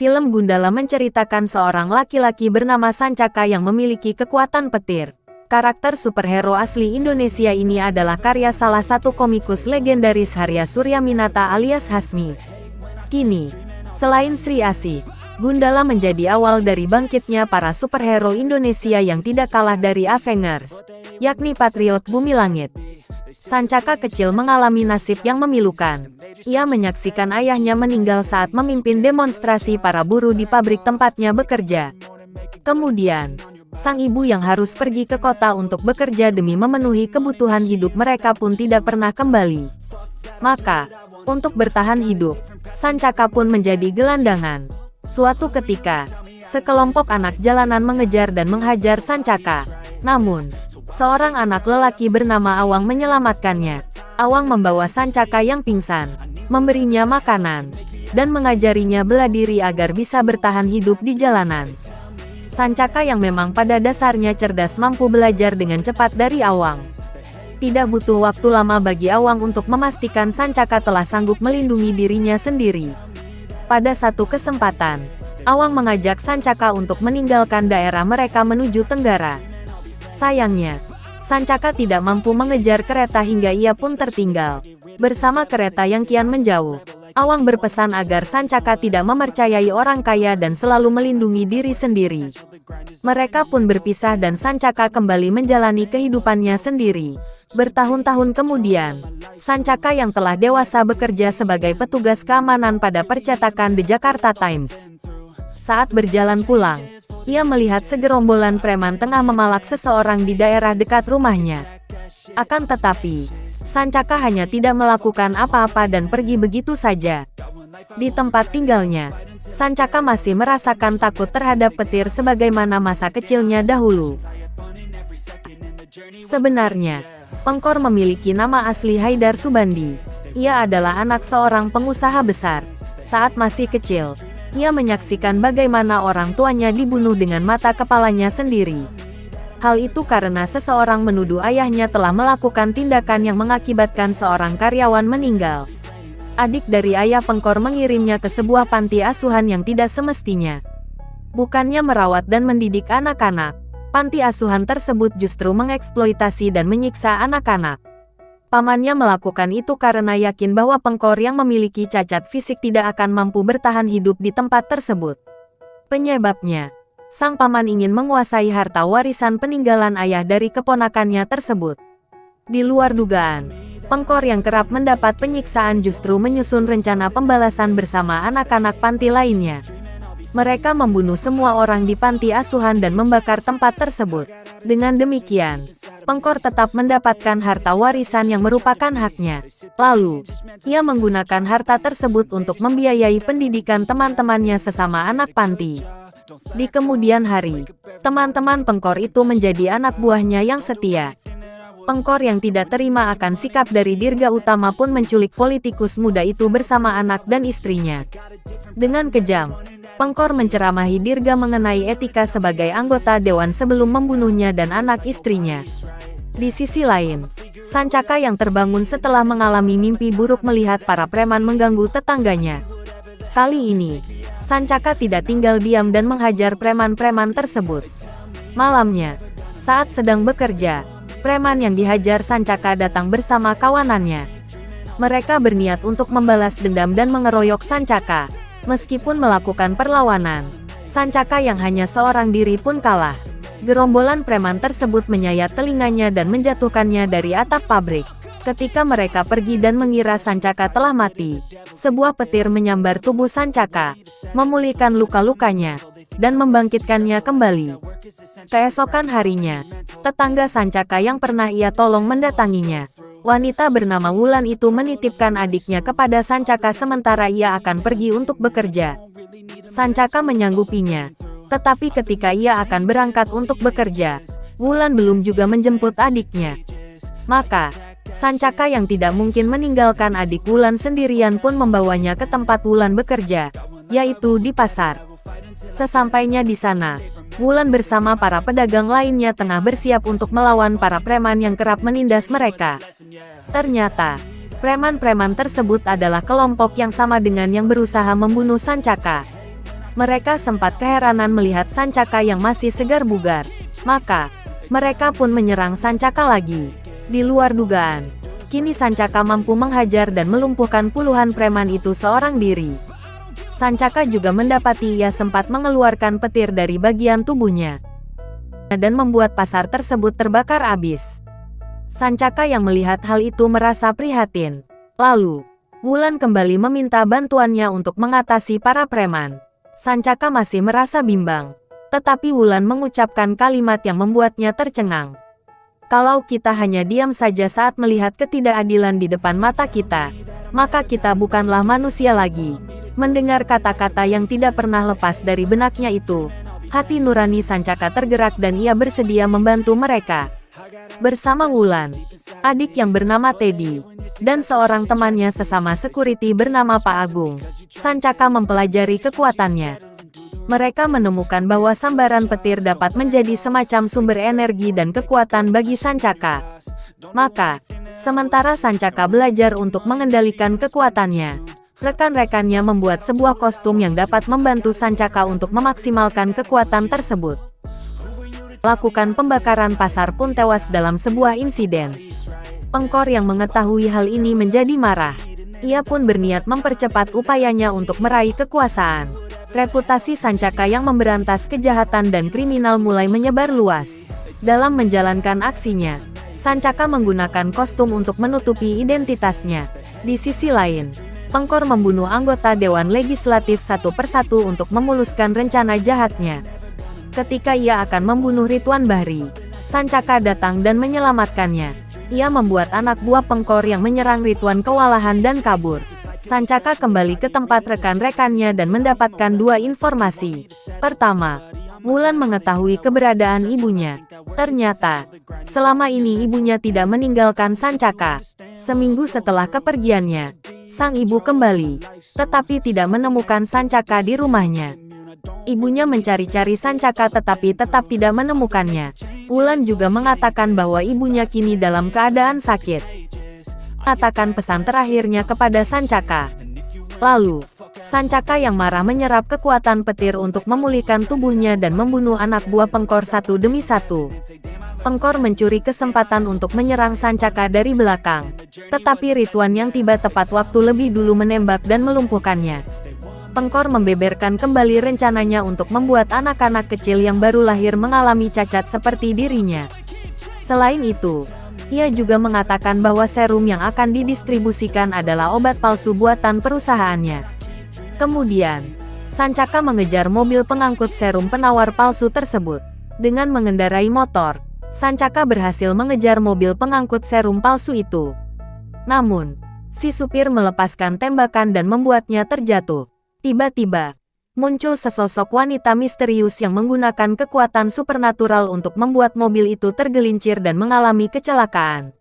Film Gundala menceritakan seorang laki-laki bernama Sancaka yang memiliki kekuatan petir. Karakter superhero asli Indonesia ini adalah karya salah satu komikus legendaris Harya Suryaminata alias Hasmi. Kini, selain Sri Asih, Gundala menjadi awal dari bangkitnya para superhero Indonesia yang tidak kalah dari Avengers, yakni Patriot Bumi Langit. Sancaka kecil mengalami nasib yang memilukan. Ia menyaksikan ayahnya meninggal saat memimpin demonstrasi para buruh di pabrik tempatnya bekerja. Kemudian, sang ibu yang harus pergi ke kota untuk bekerja demi memenuhi kebutuhan hidup mereka pun tidak pernah kembali. Maka, untuk bertahan hidup, Sancaka pun menjadi gelandangan. Suatu ketika, sekelompok anak jalanan mengejar dan menghajar Sancaka. Namun, seorang anak lelaki bernama Awang menyelamatkannya. Awang membawa Sancaka yang pingsan, memberinya makanan, dan mengajarinya bela diri agar bisa bertahan hidup di jalanan. Sancaka yang memang pada dasarnya cerdas mampu belajar dengan cepat dari Awang. Tidak butuh waktu lama bagi Awang untuk memastikan Sancaka telah sanggup melindungi dirinya sendiri. Pada satu kesempatan, Awang mengajak Sancaka untuk meninggalkan daerah mereka menuju Tenggara. Sayangnya, Sancaka tidak mampu mengejar kereta hingga ia pun tertinggal. Bersama kereta yang kian menjauh, Awang berpesan agar Sancaka tidak mempercayai orang kaya dan selalu melindungi diri sendiri. Mereka pun berpisah dan Sancaka kembali menjalani kehidupannya sendiri. Bertahun-tahun kemudian, Sancaka yang telah dewasa bekerja sebagai petugas keamanan pada percetakan The Jakarta Times. Saat berjalan pulang, ia melihat segerombolan preman tengah memalak seseorang di daerah dekat rumahnya. Akan tetapi, Sancaka hanya tidak melakukan apa-apa dan pergi begitu saja. Di tempat tinggalnya, Sancaka masih merasakan takut terhadap petir sebagaimana masa kecilnya dahulu. Sebenarnya, Pengkor memiliki nama asli Haidar Subandi. Ia adalah anak seorang pengusaha besar. Saat masih kecil, ia menyaksikan bagaimana orang tuanya dibunuh dengan mata kepalanya sendiri. Hal itu karena seseorang menuduh ayahnya telah melakukan tindakan yang mengakibatkan seorang karyawan meninggal. Adik dari ayah Pengkor mengirimnya ke sebuah panti asuhan yang tidak semestinya. Bukannya merawat dan mendidik anak-anak, panti asuhan tersebut justru mengeksploitasi dan menyiksa anak-anak. Pamannya melakukan itu karena yakin bahwa Pengkor yang memiliki cacat fisik tidak akan mampu bertahan hidup di tempat tersebut. Penyebabnya, sang paman ingin menguasai harta warisan peninggalan ayah dari keponakannya tersebut. Di luar dugaan, Pengkor yang kerap mendapat penyiksaan justru menyusun rencana pembalasan bersama anak-anak panti lainnya. Mereka membunuh semua orang di panti asuhan dan membakar tempat tersebut. Dengan demikian, Pengkor tetap mendapatkan harta warisan yang merupakan haknya. Lalu, ia menggunakan harta tersebut untuk membiayai pendidikan teman-temannya sesama anak panti. Di kemudian hari, teman-teman Pengkor itu menjadi anak buahnya yang setia. Pengkor yang tidak terima akan sikap dari Dirga Utama pun menculik politikus muda itu bersama anak dan istrinya. Dengan kejam, Pengkor menceramahi Dirga mengenai etika sebagai anggota dewan sebelum membunuhnya dan anak istrinya. Di sisi lain, Sancaka yang terbangun setelah mengalami mimpi buruk melihat para preman mengganggu tetangganya. Kali ini, Sancaka tidak tinggal diam dan menghajar preman-preman tersebut. Malamnya, saat sedang bekerja, preman yang dihajar Sancaka datang bersama kawanannya. Mereka berniat untuk membalas dendam dan mengeroyok Sancaka. Meskipun melakukan perlawanan, Sancaka yang hanya seorang diri pun kalah. Gerombolan preman tersebut menyayat telinganya dan menjatuhkannya dari atap pabrik. Ketika mereka pergi dan mengira Sancaka telah mati, sebuah petir menyambar tubuh Sancaka, memulihkan luka-lukanya, dan membangkitkannya kembali. Keesokan harinya, tetangga Sancaka yang pernah ia tolong mendatanginya. Wanita bernama Wulan itu menitipkan adiknya kepada Sancaka sementara ia akan pergi untuk bekerja. Sancaka menyanggupinya, tetapi ketika ia akan berangkat untuk bekerja, Wulan belum juga menjemput adiknya. Maka, Sancaka yang tidak mungkin meninggalkan adik Wulan sendirian pun membawanya ke tempat Wulan bekerja, yaitu di pasar. Sesampainya di sana, Wulan bersama para pedagang lainnya tengah bersiap untuk melawan para preman yang kerap menindas mereka. Ternyata, preman-preman tersebut adalah kelompok yang sama dengan yang berusaha membunuh Sancaka. Mereka sempat keheranan melihat Sancaka yang masih segar bugar. Maka, mereka pun menyerang Sancaka lagi. Di luar dugaan, kini Sancaka mampu menghajar dan melumpuhkan puluhan preman itu seorang diri. Sancaka juga mendapati ia sempat mengeluarkan petir dari bagian tubuhnya dan membuat pasar tersebut terbakar habis. Sancaka yang melihat hal itu merasa prihatin. Lalu, Wulan kembali meminta bantuannya untuk mengatasi para preman. Sancaka masih merasa bimbang, tetapi Wulan mengucapkan kalimat yang membuatnya tercengang. Kalau kita hanya diam saja saat melihat ketidakadilan di depan mata kita, maka kita bukanlah manusia lagi. Mendengar kata-kata yang tidak pernah lepas dari benaknya itu, hati nurani Sancaka tergerak dan ia bersedia membantu mereka. Bersama Wulan, adik yang bernama Teddy, dan seorang temannya sesama security bernama Pak Agung, Sancaka mempelajari kekuatannya. Mereka menemukan bahwa sambaran petir dapat menjadi semacam sumber energi dan kekuatan bagi Sancaka. Maka, sementara Sancaka belajar untuk mengendalikan kekuatannya, rekan-rekannya membuat sebuah kostum yang dapat membantu Sancaka untuk memaksimalkan kekuatan tersebut. Lakukan pembakaran pasar pun tewas dalam sebuah insiden. Pengkor yang mengetahui hal ini menjadi marah. Ia pun berniat mempercepat upayanya untuk meraih kekuasaan. Reputasi Sancaka yang memberantas kejahatan dan kriminal mulai menyebar luas. Dalam menjalankan aksinya, Sancaka menggunakan kostum untuk menutupi identitasnya. Di sisi lain, Pengkor membunuh anggota Dewan Legislatif satu persatu untuk memuluskan rencana jahatnya. Ketika ia akan membunuh Ridwan Bahri, Sancaka datang dan menyelamatkannya. Ia membuat anak buah Pengkor yang menyerang Ridwan kewalahan dan kabur. Sancaka kembali ke tempat rekan-rekannya dan mendapatkan dua informasi. Pertama, Wulan mengetahui keberadaan ibunya. Ternyata, selama ini ibunya tidak meninggalkan Sancaka. Seminggu setelah kepergiannya, sang ibu kembali, tetapi tidak menemukan Sancaka di rumahnya. Ibunya mencari-cari Sancaka tetapi tetap tidak menemukannya. Wulan juga mengatakan bahwa ibunya kini dalam keadaan sakit. Katakan pesan terakhirnya kepada Sancaka. Lalu, Sancaka yang marah menyerap kekuatan petir untuk memulihkan tubuhnya dan membunuh anak buah Pengkor satu demi satu. Pengkor mencuri kesempatan untuk menyerang Sancaka dari belakang. Tetapi Ridwan yang tiba tepat waktu lebih dulu menembak dan melumpuhkannya. Pengkor membeberkan kembali rencananya untuk membuat anak-anak kecil yang baru lahir mengalami cacat seperti dirinya. Selain itu, ia juga mengatakan bahwa serum yang akan didistribusikan adalah obat palsu buatan perusahaannya. Kemudian, Sancaka mengejar mobil pengangkut serum penawar palsu tersebut. Dengan mengendarai motor, Sancaka berhasil mengejar mobil pengangkut serum palsu itu. Namun, si supir melepaskan tembakan dan membuatnya terjatuh. Tiba-tiba, muncul sesosok wanita misterius yang menggunakan kekuatan supernatural untuk membuat mobil itu tergelincir dan mengalami kecelakaan.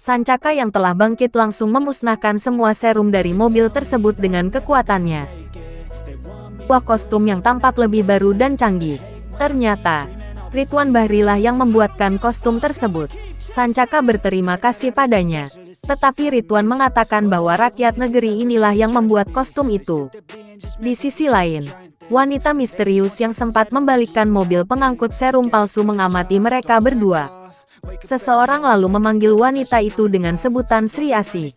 Sancaka yang telah bangkit langsung memusnahkan semua serum dari mobil tersebut dengan kekuatannya. Buah kostum yang tampak lebih baru dan canggih. Ternyata, Ridwan Bahri lah yang membuatkan kostum tersebut. Sancaka berterima kasih padanya. Tetapi Ridwan mengatakan bahwa rakyat negeri inilah yang membuat kostum itu. Di sisi lain, wanita misterius yang sempat membalikkan mobil pengangkut serum palsu mengamati mereka berdua. Seseorang lalu memanggil wanita itu dengan sebutan Sri Asih.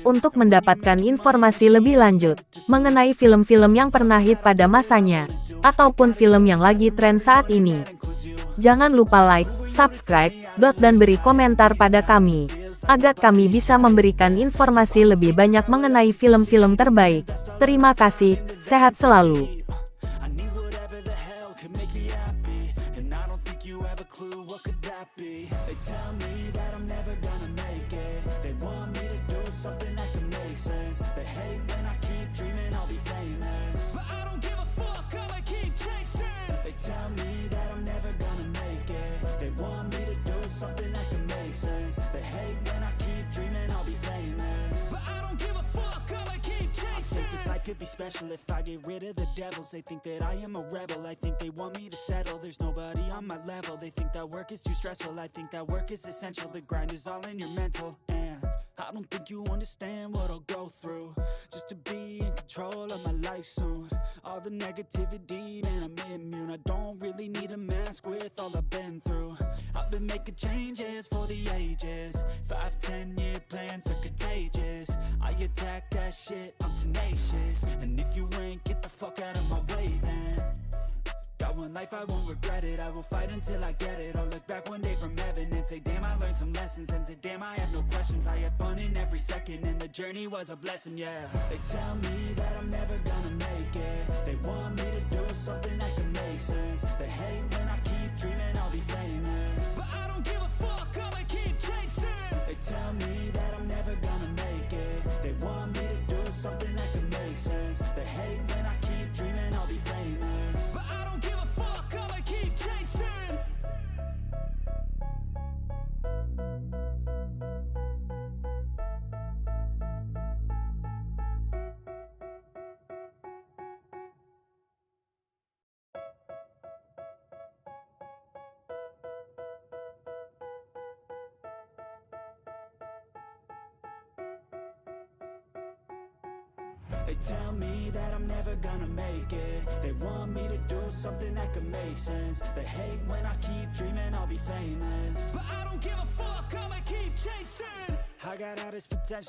Untuk mendapatkan informasi lebih lanjut mengenai film-film yang pernah hit pada masanya, ataupun film yang lagi tren saat ini, jangan lupa like, subscribe, dan beri komentar pada kami, agar kami bisa memberikan informasi lebih banyak mengenai film-film terbaik. Terima kasih, sehat selalu. Could be special if I get rid of the devils. They think that I am a rebel. I think they want me to settle. There's nobody on my level. They think that work is too stressful. I think that work is essential. The grind is all in your mental. And I don't think you understand what I'll go through just to be in control of my life soon. All the negativity, man, I'm immune. I don't really need a mask with all I've been through. I've been making changes for the ages. 5-10 year plans are contagious. I attack that shit, I'm tenacious. And if you ain't, get the fuck out of my way then. Got one life, I won't regret it. I will fight until I get it. I'll look back one day from heaven and say, damn, I learned some lessons. And say, damn, I had no questions. I had fun in every second, and the journey was a blessing, yeah. They tell me that I'm never gonna make it. They want me to do something that can make sense. They hate when I keep dreaming I'll be famous, but I don't give a fuck, I'ma keep chasing. They tell me that I'm never gonna make it. They want me to do something that can make sense. They hate when I keep dreaming I'll be famous, but I don't give a fuck, I'ma keep chasing. They tell me that I'm never gonna make it. They want me to do something that can make sense. They hate when I keep dreaming I'll be famous, but I don't give a fuck, I'ma keep chasing. I got all this potential.